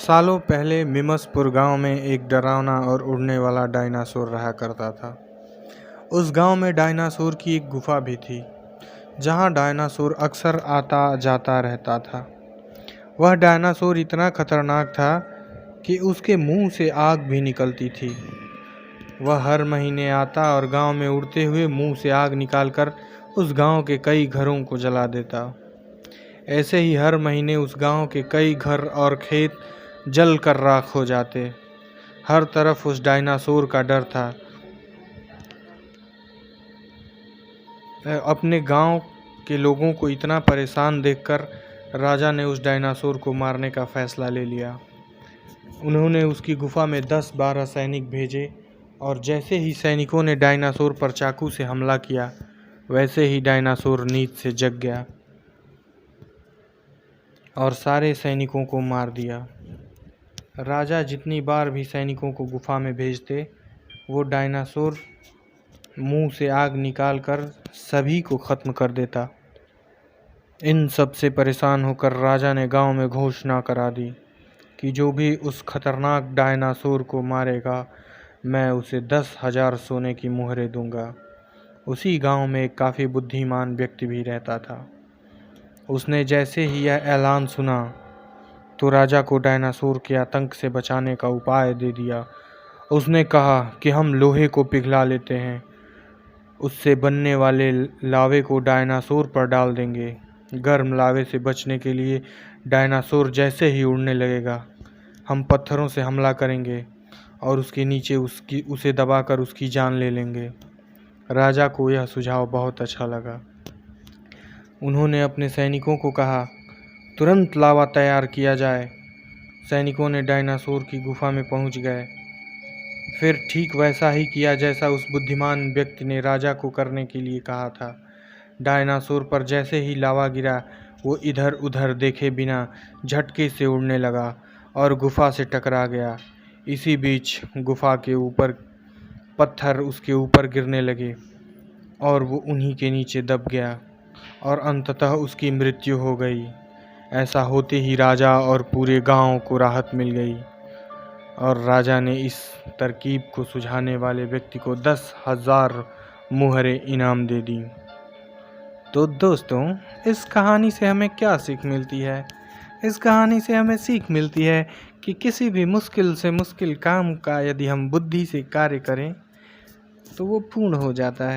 सालों पहले मिमसपुर गांव में एक डरावना और उड़ने वाला डायनासोर रहा करता था। उस गांव में डायनासोर की एक गुफा भी थी, जहां डायनासोर अक्सर आता जाता रहता था। वह डायनासोर इतना खतरनाक था कि उसके मुंह से आग भी निकलती थी। वह हर महीने आता और गांव में उड़ते हुए मुंह से आग निकालकर उस गांव के कई घरों को जला देता। ऐसे ही हर महीने उस गांव के कई घर और खेत जल कर राख हो जाते। हर तरफ उस डायनासोर का डर था। अपने गांव के लोगों को इतना परेशान देखकर राजा ने उस डायनासोर को मारने का फैसला ले लिया। उन्होंने उसकी गुफा में 10-12 सैनिक भेजे और जैसे ही सैनिकों ने डायनासोर पर चाकू से हमला किया, वैसे ही डायनासोर नींद से जग गया और सारे सैनिकों को मार दिया। राजा जितनी बार भी सैनिकों को गुफा में भेजते, वो डायनासोर मुंह से आग निकालकर सभी को खत्म कर देता। इन सब से परेशान होकर राजा ने गांव में घोषणा करा दी कि जो भी उस खतरनाक डायनासोर को मारेगा, मैं उसे 10,000 सोने की मुहरें दूंगा। उसी गांव में एक काफ़ी बुद्धिमान व्यक्ति भी रहता था। उसने जैसे ही यह ऐलान सुना तो राजा को डायनासोर के आतंक से बचाने का उपाय दे दिया। उसने कहा कि हम लोहे को पिघला लेते हैं, उससे बनने वाले लावे को डायनासोर पर डाल देंगे। गर्म लावे से बचने के लिए डायनासोर जैसे ही उड़ने लगेगा, हम पत्थरों से हमला करेंगे और उसके नीचे उसे दबाकर उसकी जान ले लेंगे। राजा को यह सुझाव बहुत अच्छा लगा। उन्होंने अपने सैनिकों को कहा, तुरंत लावा तैयार किया जाए। सैनिकों ने डायनासोर की गुफा में पहुंच गए। फिर ठीक वैसा ही किया जैसा उस बुद्धिमान व्यक्ति ने राजा को करने के लिए कहा था। डायनासोर पर जैसे ही लावा गिरा, वो इधर उधर देखे बिना झटके से उड़ने लगा और गुफा से टकरा गया। इसी बीच गुफा के ऊपर पत्थर उसके ऊपर गिरने लगे और वो उन्हीं के नीचे दब गया और अंततः उसकी मृत्यु हो गई। ऐसा होते ही राजा और पूरे गांव को राहत मिल गई और राजा ने इस तरकीब को सुझाने वाले व्यक्ति को 10,000 मुहरें इनाम दे दी। तो दोस्तों, इस कहानी से हमें क्या सीख मिलती है? इस कहानी से हमें सीख मिलती है कि किसी भी मुश्किल से मुश्किल काम का यदि हम बुद्धि से कार्य करें तो वो पूर्ण हो जाता है।